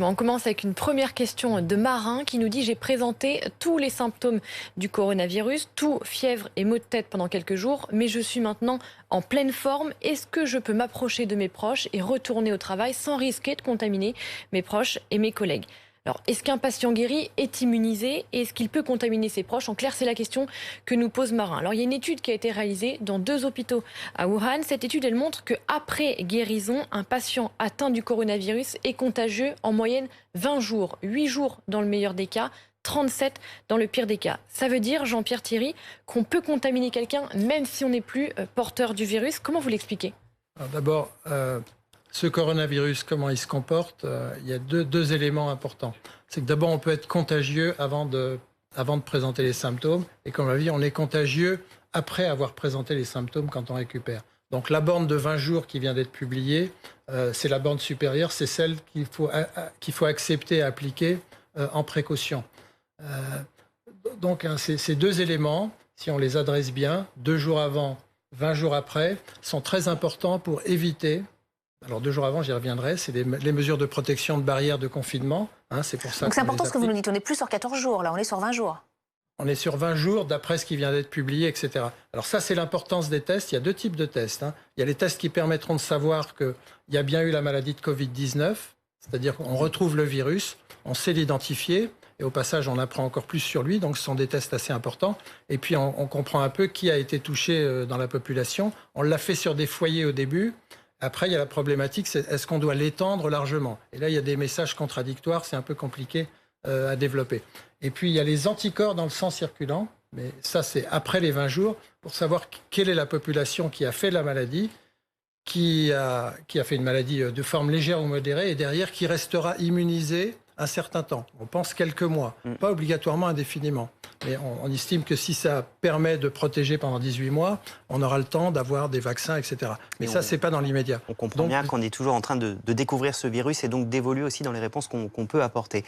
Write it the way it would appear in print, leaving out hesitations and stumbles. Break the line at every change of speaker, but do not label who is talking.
On commence avec une première question de Marin qui nous dit: j'ai présenté tous les symptômes du coronavirus, tout, fièvre et maux de tête pendant quelques jours, mais je suis maintenant en pleine forme. Est-ce que je peux m'approcher de mes proches et retourner au travail sans risquer de contaminer mes proches et mes collègues? Alors, est-ce qu'un patient guéri est immunisé et est-ce qu'il peut contaminer ses proches? En clair, c'est la question que nous pose Marin. Alors, il y a une étude qui a été réalisée dans 2 hôpitaux à Wuhan. Cette étude, elle montre qu'après guérison, un patient atteint du coronavirus est contagieux en moyenne 20 jours, 8 jours dans le meilleur des cas, 37 dans le pire des cas. Ça veut dire, Jean-Pierre Thierry, qu'on peut contaminer quelqu'un même si on n'est plus porteur du virus. Comment vous l'expliquez?
D'abord, ce coronavirus, comment il se comporte, il y a deux éléments importants. C'est que d'abord, on peut être contagieux avant de présenter les symptômes. Et comme on l'a dit, on est contagieux après avoir présenté les symptômes quand on récupère. Donc la borne de 20 jours qui vient d'être publiée, c'est la borne supérieure, c'est celle qu'il faut accepter et appliquer en précaution. Donc ces 2 éléments, si on les adresse bien, 2 jours avant, 20 jours après, sont très importants pour éviter... Alors 2 jours avant, j'y reviendrai, c'est les mesures de protection, de barrière, de confinement. C'est pour ça.
Donc c'est important ce que vous nous dites, on n'est plus sur 14 jours, là on est sur 20 jours.
On est sur 20 jours d'après ce qui vient d'être publié, etc. Alors ça, c'est l'importance des tests. Il y a 2 types de tests. Il y a les tests qui permettront de savoir qu'il y a bien eu la maladie de Covid-19, c'est-à-dire qu'on retrouve le virus, on sait l'identifier, et au passage, on apprend encore plus sur lui, donc ce sont des tests assez importants. Et puis on comprend un peu qui a été touché dans la population. On l'a fait sur des foyers au début. Après, il y a la problématique, c'est est-ce qu'on doit l'étendre largement? Et là, il y a des messages contradictoires, c'est un peu compliqué à développer. Et puis, il y a les anticorps dans le sang circulant, mais ça, c'est après les 20 jours, pour savoir quelle est la population qui a fait la maladie, qui a fait une maladie de forme légère ou modérée, et derrière, qui restera immunisée un certain temps. On pense quelques mois, pas obligatoirement indéfiniment. Mais on estime que si ça permet de protéger pendant 18 mois, on aura le temps d'avoir des vaccins, etc. Mais ça, c'est pas dans l'immédiat.
On comprend bien qu'on est toujours en train de découvrir ce virus et donc d'évoluer aussi dans les réponses qu'on peut apporter.